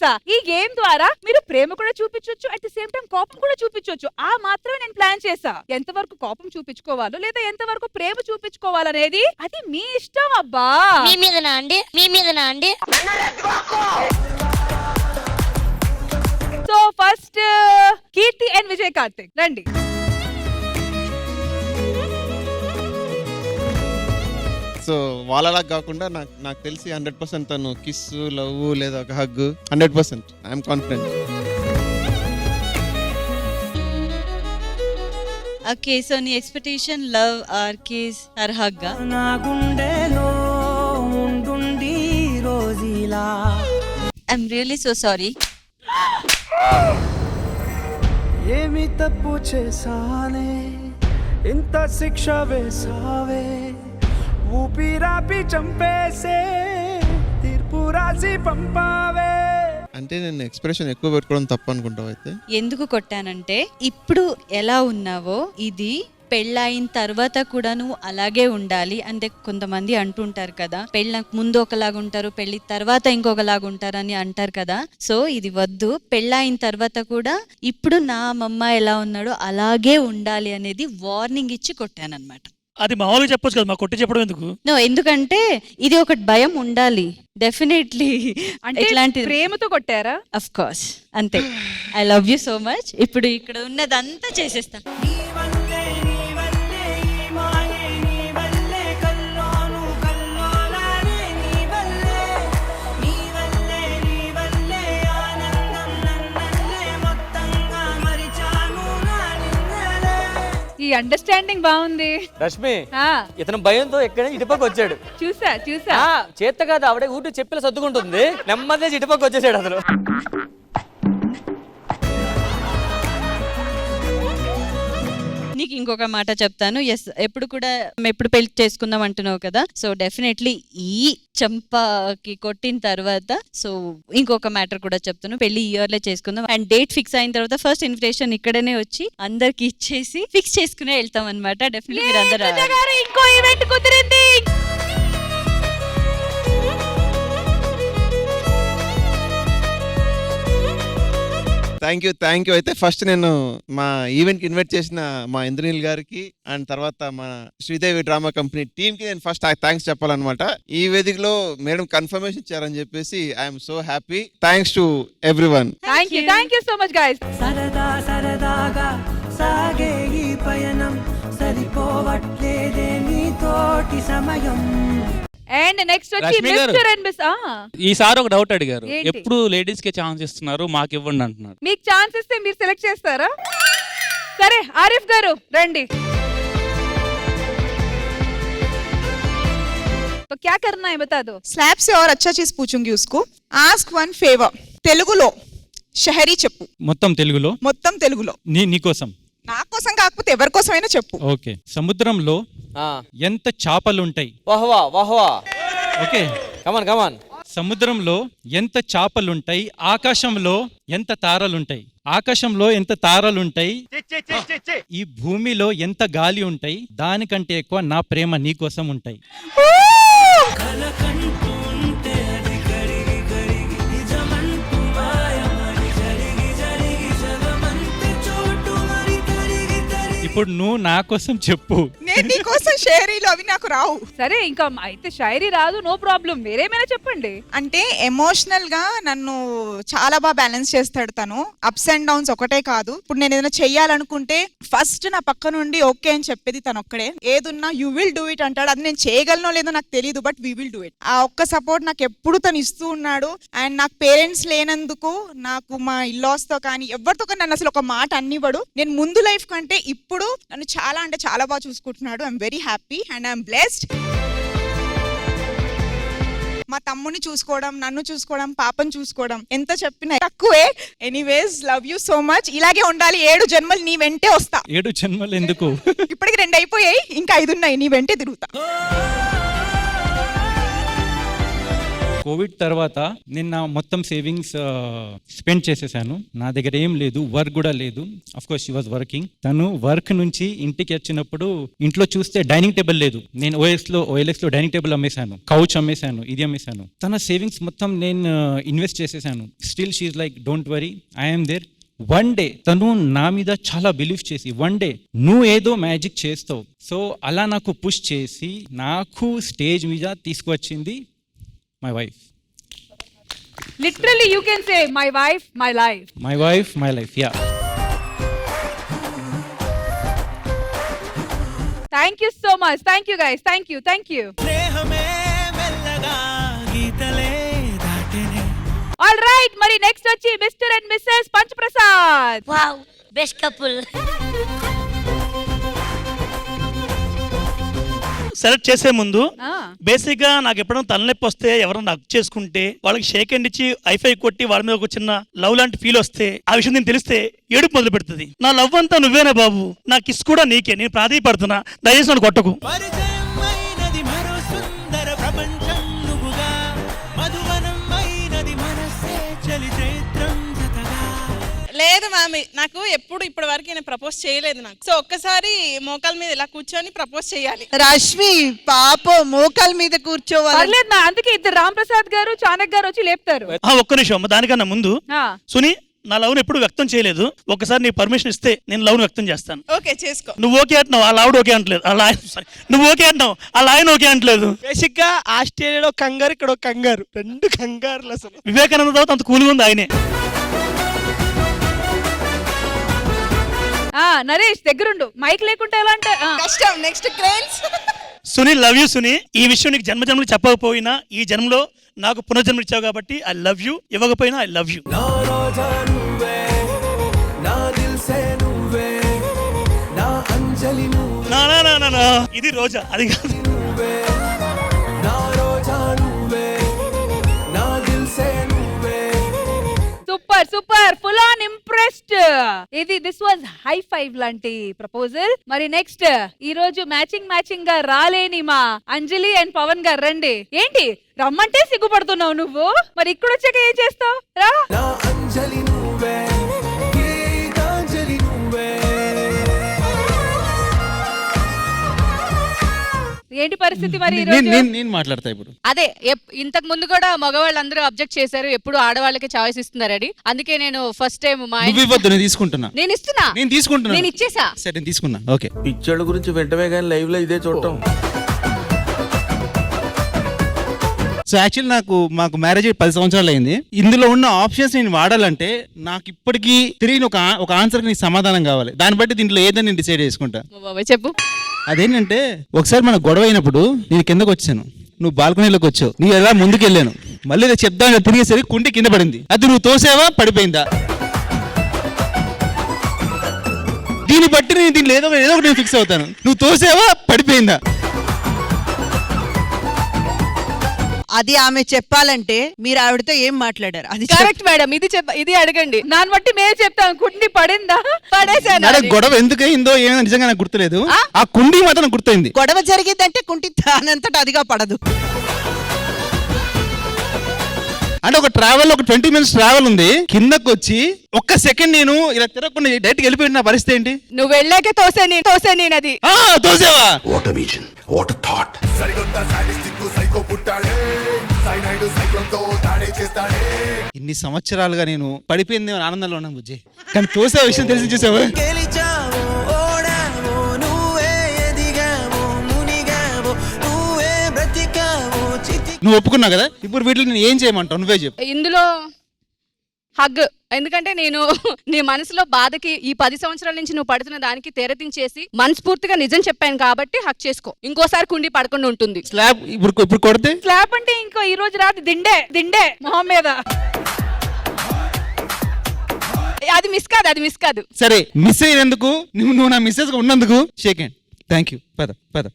తెలుసా? ఈ గేమ్ ద్వారా మీరు ప్రేమ కూడా చూపించొచ్చు, అట్ ది సేమ్ టైం కోపం కూడా చూపించొచ్చు. ఆ మాత్రమే నేను ప్లాన్ చేసా. ఎంతవరకు కోపం చూపించుకోవాలో లేదా ఎంతవరకు ప్రేమ చూపించుకోవాలనేది అది మీ ఇష్టం అబ్బా. మీ మీదనా అండి so first Keerthi and Vijay Karthik రండి. సో వాళ్ళలా కాకుండా నాకు తెలిసి 100% తను కిస్, లవ్ లేదా ఒక hug 100%. I'm confident. Okay, so నీ expectation love or kiss or hug? నా గుండెలో ఉండుండి రోజీలా. I'm really so sorry. ఏమి తప్పు చేశానే, ఇంత శిక్ష వేసావే, ఊపిరాపి చంపేసే, తీర్పు రాసి పంపావే. అంటే నేను ఎక్స్ప్రెషన్ ఎక్కువ పెట్టుకోవడం తప్పు అనుకుంటావు అయితే? ఎందుకు కొట్టానంటే ఇప్పుడు ఎలా ఉన్నావో ఇది పెళ్ళైన తర్వాత కూడా నువ్వు అలాగే ఉండాలి. అంటే కొంతమంది అంటుంటారు కదా, పెళ్ళ ముందు ఒకలాగా ఉంటారు, పెళ్లి తర్వాత ఇంకొకలాగా ఉంటారు అని అంటారు కదా. సో ఇది వద్దు, పెళ్ళైన తర్వాత కూడా ఇప్పుడు నా అమ్మమ్మ ఎలా ఉన్నాడో అలాగే ఉండాలి అనేది వార్నింగ్ ఇచ్చి కొట్టానన్నమాట. అది మామూలుగా చెప్పొచ్చు కదా, మా కొట్టి చెప్పడం ఎందుకు? నో, ఎందుకంటే ఇది ఒకటి భయం ఉండాలి డెఫినెట్లీ. అంటే ఇట్లాంటి ప్రేమతో కొట్టారా? అఫ్ కోర్స్, అంతే. I love you so much. ఇప్పుడు ఇక్కడ ఉన్నదంతా చేసేస్తా. ఈ అండర్స్టాండింగ్ బాగుంది. రష్మి, ఆ ఇతను భయంతో ఎక్కడ ఇటుపక్క వచ్చాడు. చూసా చేత కాదు, ఆవిడ ఊటి చెప్పిన సర్దుకుంటుంది, నెమ్మదిగా ఇటుపక్క వచ్చేసాడు అసలు. నీకు ఇంకొక మాట చెప్తాను. ఎస్, ఎప్పుడు కూడా ఎప్పుడు పెళ్లి చేసుకుందాం అంటున్నావు కదా, సో డెఫినెట్లీ ఈ చంపకి కొట్టిన తర్వాత సో ఇంకొక మ్యాటర్ కూడా చెప్తాను. పెళ్లి ఇయర్ లో చేసుకుందాం అండ్ డేట్ ఫిక్స్ అయిన తర్వాత ఫస్ట్ ఇన్విటేషన్ ఇక్కడనే వచ్చి అందరికి ఇచ్చేసి ఫిక్స్ చేసుకునే వెళ్తాం అనమాట. డెఫినెట్లీ మీరు అందరూ ఇంకో ఈవెంట్ కుదిరింది. Thank you. అయితే ఫస్ట్ నేను మా ఈవెంట్ కి ఇన్వైట్ చేసిన మా ఇంద్రనీల్ గారికి అండ్ తర్వాత మా శ్రీదేవి డ్రామా కంపెనీ టీమ్ కి నేను ఫస్ట్ థ్యాంక్స్ చెప్పాలన్నమాట. ఈ వేదికలో మేడం కన్ఫర్మేషన్ ఇచ్చారని చెప్పేసి I'm so happy. Thanks to everyone. Thank you so much guys. సరదాగా సాగే ఈ పయనం, సరిపోవట్లేదే నీతోటి సమయం. అండ్ నెక్స్ట్ వచ్చి రష్మి గారు. Mister and miss. ఈసారి ఒక డౌట్ అడిగారు, ఏంటి? ఎప్పుడు లేడీస్ కి ఛాన్స్ ఇస్తున్నారు, మాకు ఇవ్వండి అంటున్నారు. మీకు ఛాన్స్ ఇస్తే మీరు సెలెక్ట్ చేస్తారా? సరే ఆరిఫ్ గారు రండి. तो क्या करना है बता दो. स्लैब से और अच्छा चीज पूछूंगी उसको. Ask one favour. తెలుగులో షహరీ చెప్పు. మొత్తం తెలుగులో నీకోసం, నా కోసం కాకపోతే ఎవరి కోసమైనా చెప్పు. ఓకే. సముద్రంలో ఎంత చేపలుంటాయి? వాహ్వా వాహ్వా. ఓకే, కమాన్ కమాన్. సముద్రంలో ఎంత చేపలుంటాయి? ఆకాశంలో ఎంత తారలుంటాయి? ఆకాశంలో ఎంత తారలుంటాయి? ఈ భూమిలో ఎంత గాలి ఉంటాయి? దానికంటే ఎక్కువ నా ప్రేమ నీకోసం ఉంటాయి. ఇప్పుడు నువ్వు నా కోసం చెప్పు. నేను నీ కోసం షేరీలు అవి నాకు రావు. సరే ఇంకా అయితే షాయరీ రాదు, నో ప్రాబ్లం, వేరేమైనా చెప్పండి. అంటే ఎమోషనల్ గా నన్ను చాలా బాగా బ్యాలెన్స్ చేస్తాడు తను. అప్స్ అండ్ డౌన్స్ ఒకటే కాదు. ఇప్పుడు నేను ఏదైనా చెయ్యాలనుకుంటే ఫస్ట్ నా పక్క నుండి ఓకే అని చెప్పేది తను ఒక్కడే. ఏదున్నా యూ విల్ డూ ఇట్ అంటాడు. అది నేను చేయగలనో లేదో నాకు తెలియదు, but we will do it. ఆ ఒక్క సపోర్ట్ నాకు ఎప్పుడు తను ఇస్తూ ఉన్నాడు. అండ్ నాకు పేరెంట్స్ లేనందుకు నాకు మా ఇల్లాస్ తో కానీ ఎవరితో కానీ నన్ను అసలు ఒక మాట అన్నివ్వడు. నేను ముందు లైఫ్ కంటే ఇప్పుడు నన్ను చాలా అంటే చాలా బాగా చూసుకుంటున్నాడు. I'm very happy and I'm blessed. మా తమ్ముని చూసుకోవడం, నన్ను చూసుకోవడం, పాపను చూసుకోవడం ఎంత చెప్పినా తక్కువే. Anyways love you so much. ఇలాగే ఉండాలి. 7 జన్మలు నీ వెంటే వస్తా. 7 జన్మలు ఎందుకు? ఇప్పటికి 2 అయిపోయాయి, ఇంకా 5 ఉన్నాయి. నీ వెంటే తిరుగుతా. కోవిడ్ తర్వాత నేను నా మొత్తం సేవింగ్స్ స్పెండ్ చేసేసాను. నా దగ్గర ఏం లేదు, వర్క్ కూడా లేదు. Of course she was working. తను వర్క్ నుంచి ఇంటికి వచ్చినప్పుడు ఇంట్లో చూస్తే డైనింగ్ టేబుల్ లేదు. నేను OLX లో డైనింగ్ టేబుల్ అమ్మేశాను, కౌచ్ అమ్మేశాను, ఇది అమ్మేశాను. తన సేవింగ్స్ మొత్తం నేను ఇన్వెస్ట్ చేసేసాను. Still she like don't worry, I'm there. One day తను నా మీద చాలా బిలీవ్ చేసి, వన్ డే నువ్వు ఏదో మ్యాజిక్ చేస్తావు, సో అలా నాకు పుష్ చేసి నాకు స్టేజ్ మీద తీసుకువచ్చింది my wife. Literally you can say my wife my life. My wife my life, ya. Thank you so much. Thank you guys. Thank you. Thank you. స్నేహమే మెల్లగా గీతలే దాటెనే. ఆల్ రైట్, మరి నెక్స్ట్ వచ్చి mister and missus Panchprasad. Wow, best couple. Select చేసే ముందు ఆ, basic గా నాకు ఎప్పుడైనా తలనొప్పి వస్తే ఎవరైనా నాకు చేసుకుంటే వాళ్ళకి షేక్ హ్యాండ్ ఇచ్చి ఐఫై కొట్టి వాళ్ళ మీద ఒక చిన్న లవ్ లాంటి ఫీల్ వస్తే ఆ విషయం నేను తెలిస్తే ఏడుపు మొదలు పెడుతుంది. నా లవ్ అంతా నువ్వేనా బాబు, నా కిస్ కూడా నీకే, నేను ప్రాధాయపడుతున్నా, దయచేసి నన్ను కొట్టకు. పరిచయమైనది మరో సుందర ప్రపంచం నువ్వుగా, మధువనం అయినది మనసే చలి చైత్రం జతగా. లేదు మ్యామ్, నాకు ఎప్పుడు ఇప్పటి వరకు నేను ప్రపోజ్ చేయలేదు. నాకు సో ఒక్కసారి మోకాల మీద ఇలా కూర్చొని ప్రపోజ్ చేయాలి. రష్మి పాప మోకాల మీద కూర్చోవాలి. పర్లేదు నా, అందుకే ఇద్దరు రామ్ ప్రసాద్ గారు చాణక్ గారు వచ్చి లేపుతారు. ఒక్క నిమిషం, దానికన్నా ముందు ఆ, సునీ నా లవ్ ఎప్పుడు వ్యక్తం చేయలేదు. ఒకసారి నీ పర్మిషన్ ఇస్తే నేను లవ్ వ్యక్తం చేస్తాను. ఓకే చేసుకో. నువ్వు ఓకే అంటున్నావు, వాళ్ళ ఆవిడ ఓకే అంటలేదు, వాళ్ళ ఆయన సారీ నువ్వు ఓకే అంటున్నావు, వాళ్ళ ఆయన ఓకే అంటలేదు. బేసిక్ గా ఆస్ట్రేలియాలో కంగారు, ఇక్కడ కంగారు, రెండు కంగారులు అసలు. వివేకానంద తర్వాత అంత కూల్గా ఉంది ఆయనే. ఆ, నరేష్ దగ్గరుండు, మైక్ లేకుంటే ఎలా అంటే ఆ. కష్టం. Next cranes. Suni, love you Suni. ఈ విషయం నీకు జన్మజన్మలు చెప్పకపోయినా ఈ జన్మలో నాకు పునర్జన్మ ఇచ్చావు కాబట్టి ఐ లవ్ యూ. ఇవ్వకపోయినా ఐ లవ్ యూ. నా రోజా నువ్వే, నా దిల్సే నువ్వే, నా అంజలి నువ్వే, నా నా నా నా నా. ఇది రోజా, అది కాదు. నా రోజా నువ్వే, నా దిల్సే నువ్వే. Super super, full on impressed. ఇది దిస్ వాజ్ హై ఫైవ్ లాంటి ప్రపోజల్. మరి నెక్స్ట్ ఈ రోజు మ్యాచింగ్ గా రాలేని మా అంజలి అండ్ పవన్ గారు రండి. ఏంటి రమ్మంటే సిగ్గుపడుతున్నావు నువ్వు, మరి ఇక్కడ వచ్చాక ఏం చేస్తావు? రా. నా అంజలి నువ్వే, గీతాంజలి నువ్వే. ఏంటి పరిస్థితి మరి ఈ రోజు? నేను మాట్లాడతా ఇప్పుడు. అదే ఇంతకు ముందు కూడా మగవాళ్ళందరూ అబ్జెక్ట్ చేశారు, ఎప్పుడు ఆడవాళ్ళకి చాయిస్ ఇస్తున్నారని. అందుకే నేను ఫస్ట్ టైం మా ఆయన- ఇవ్వద్దు, నేను తీసుకుంటున్నా. నేను ఇస్తున్నా, నేను తీసుకుంటున్నా. నేను ఇచ్చేసా. సరే నేను తీసుకున్నా. ఓకే. పిచ్చోళ్ళ గురించి వెంటనే కానీ లైవ్ లో ఇదే చూడటం. సో యాక్చువల్లీ మాకు మ్యారేజ్ 10 సంవత్సరాలు అయింది. ఇందులో ఉన్న ఆప్షన్స్ నేను వాడాలంటే నాకు ఇప్పటికీ తిరిగి ఒక ఆన్సర్కి నీకు సమాధానం కావాలి. దాన్ని బట్టి దీంట్లో ఏదని నేను డిసైడ్ చేసుకుంటా. బాబాయ్ చెప్పు. అదేంటంటే ఒకసారి మన గొడవ అయినప్పుడు నేను కిందకు వచ్చాను, నువ్వు బాల్కనీలోకి వచ్చావు, నీ ఎలా ముందుకు వెళ్ళాను, మళ్ళీ ఇలా చెప్దాను తిరిగేసరికి కుంటి కింద పడింది. అది నువ్వు తోసావా పడిపోయిందా? దీన్ని బట్టి నేను దీంట్లో ఏదో ఒకటి నేను ఫిక్స్ అవుతాను. నువ్వు తోసావా పడిపోయిందా? అది ఆమె చెప్పాలంటే మీరు ఆవిడతో ఏం మాట్లాడారు? అది కరెక్ట్ మేడం, ఇది అడగండి. దాన్ని బట్టి మేము చెప్తాం. కుండి పడిందా? పడేసాను. నాకు గొడవ ఎందుకయిందో ఏమైనా నిజంగా నాకు గుర్తులేదు. ఆ కుండి మాత్రం నాకు గుర్తయింది. గొడవ జరిగిందంటే కుంటి దానంతట అదిగా పడదు. అంటే ఒక 20 minutes ట్రావెల్ ఉంది, కిందకు వచ్చి ఒక్క సెకండ్ నేను ఇలా తిరగకుండా డైరెక్ట్ వెళ్ళిపోయిన నా పరిస్థితి ఏంటి? నువ్వు వెళ్ళాకే తోసే నేను అది. తోసేవా? What a vision, what a thought. ఇన్ని సంవత్సరాలుగా నేను పడిపోయింది ఆనందంలో ఉన్నాను బుజ్జి, కానీ తోసే విషయం తెలిసి చూసావా? గెలిచావో, ఓడావో, నువ్వే ఎదిగావో, మునిగావో, నువ్వే బ్రతికావో, నువ్వు ఒప్పుకున్నావు కదా, ఇప్పుడు వీటిలో నేను ఏం చేయమంటావు నువ్వే చెప్పు. ఇందులో హగ్. ఎందుకంటే నేను నీ మనసులో బాధకి ఈ 10 సంవత్సరాల నుంచి నువ్వు పడుతున్న దానికి తెరతించేసి మనస్ఫూర్తిగా నిజం చెప్పాను కాబట్టి హక్ చేసుకో. ఇంకోసారి కుండి పడకుండా ఉంటుంది. స్లాబ్ ఇప్పుడు కొడితే స్లాప్ అంటే ఇంకో ఈ రోజు రాత్రి దిండే మొహం మీద. అది మిస్ కాదు. సరే, మిస్ అయ్యేందుకు నువ్వు నా మిస్సెస్ ఉన్నందుకు షేక్ హ్యాండ్. Thank you. పద.